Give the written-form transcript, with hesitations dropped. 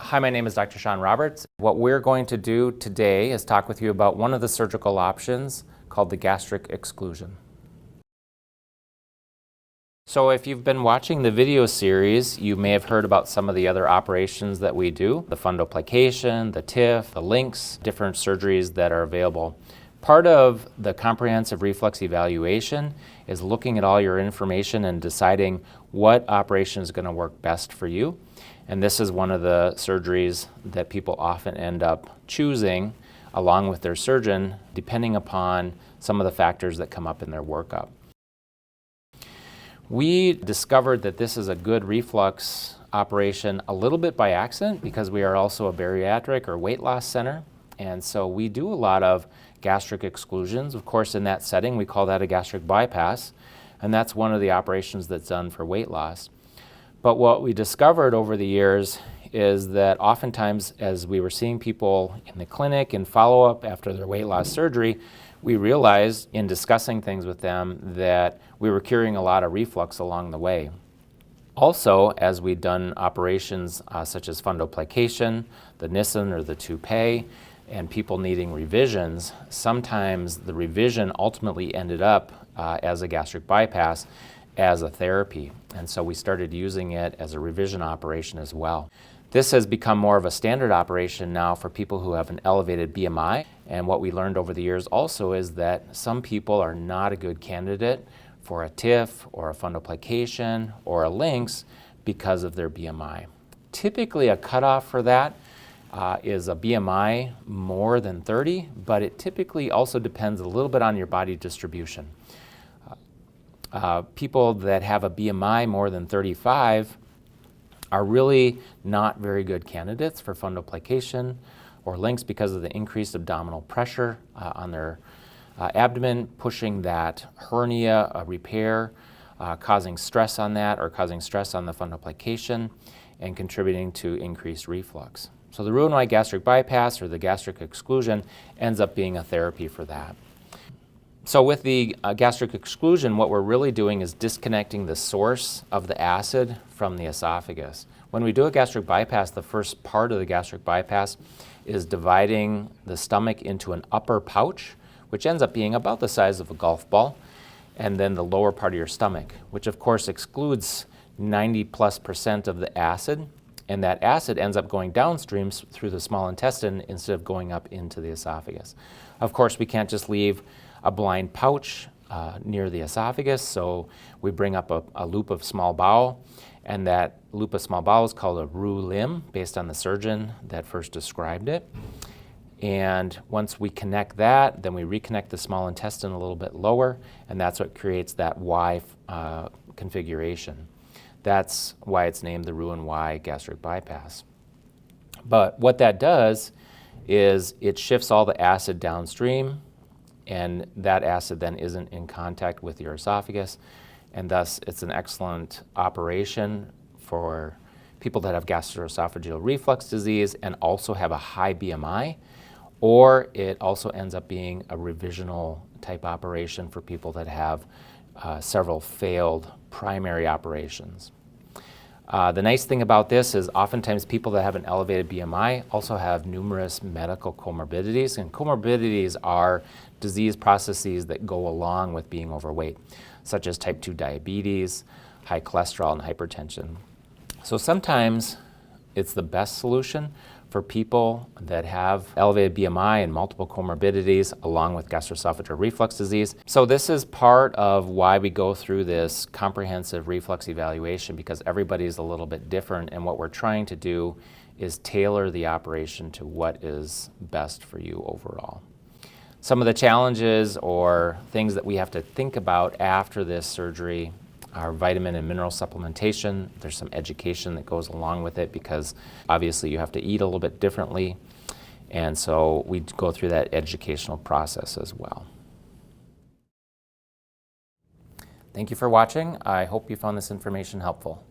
Hi, my name is Dr. Sean Roberts. What we're going to do today is talk with you about one of the surgical options called the gastric exclusion. So if you've been watching the video series, you may have heard about some of the other operations that we do, the fundoplication, the TIF, the links, different surgeries that are available. Part of the comprehensive reflux evaluation is looking at all your information and deciding what operation is going to work best for you. And this is one of the surgeries that people often end up choosing along with their surgeon, depending upon some of the factors that come up in their workup. We discovered that this is a good reflux operation a little bit by accident because we are also a bariatric or weight loss center. And so we do a lot of gastric exclusions. Of course, in that setting, we call that a gastric bypass. And that's one of the operations that's done for weight loss. But what we discovered over the years is that oftentimes as we were seeing people in the clinic in follow-up after their weight loss surgery, we realized in discussing things with them that we were curing a lot of reflux along the way. Also, as we'd done operations such as fundoplication, the Nissen or the toupee, and people needing revisions, sometimes the revision ultimately ended up as a gastric bypass as a therapy. And so we started using it as a revision operation as well. This has become more of a standard operation now for people who have an elevated BMI. And what we learned over the years also is that some people are not a good candidate for a TIF or a fundoplication or a LINX because of their BMI. Typically a cutoff for that is a BMI more than 30, but it typically also depends a little bit on your body distribution. People that have a BMI more than 35 are really not very good candidates for fundoplication or LINX because of the increased abdominal pressure on their abdomen, pushing that hernia repair, causing stress on that or causing stress on the fundoplication and contributing to increased reflux. So the Roux-en-Y gastric bypass or the gastric exclusion ends up being a therapy for that. So with the gastric exclusion, what we're really doing is disconnecting the source of the acid from the esophagus. When we do a gastric bypass, the first part of the gastric bypass is dividing the stomach into an upper pouch, which ends up being about the size of a golf ball, and then the lower part of your stomach, which of course excludes 90+% of the acid, and that acid ends up going downstream through the small intestine instead of going up into the esophagus. Of course, we can't just leave a blind pouch near the esophagus, so we bring up a loop of small bowel, and that loop of small bowel is called a roux limb, based on the surgeon that first described it. And once we connect that, then we reconnect the small intestine a little bit lower, and that's what creates that Y configuration. That's why it's named the Roux-en-Y gastric bypass. But what that does is it shifts all the acid downstream, and that acid then isn't in contact with your esophagus, and thus it's an excellent operation for people that have gastroesophageal reflux disease and also have a high BMI, or it also ends up being a revisional type operation for people that have several failed primary operations. The nice thing about this is oftentimes people that have an elevated BMI also have numerous medical comorbidities, and comorbidities are disease processes that go along with being overweight, such as type 2 diabetes, high cholesterol, and hypertension. So sometimes it's the best solution for people that have elevated BMI and multiple comorbidities along with gastroesophageal reflux disease. So this is part of why we go through this comprehensive reflux evaluation, because everybody's a little bit different, and what we're trying to do is tailor the operation to what is best for you overall. Some of the challenges or things that we have to think about after this surgery are vitamin and mineral supplementation. There's some education that goes along with it because obviously you have to eat a little bit differently, and so we go through that educational process as well. Thank you for watching. I hope you found this information helpful.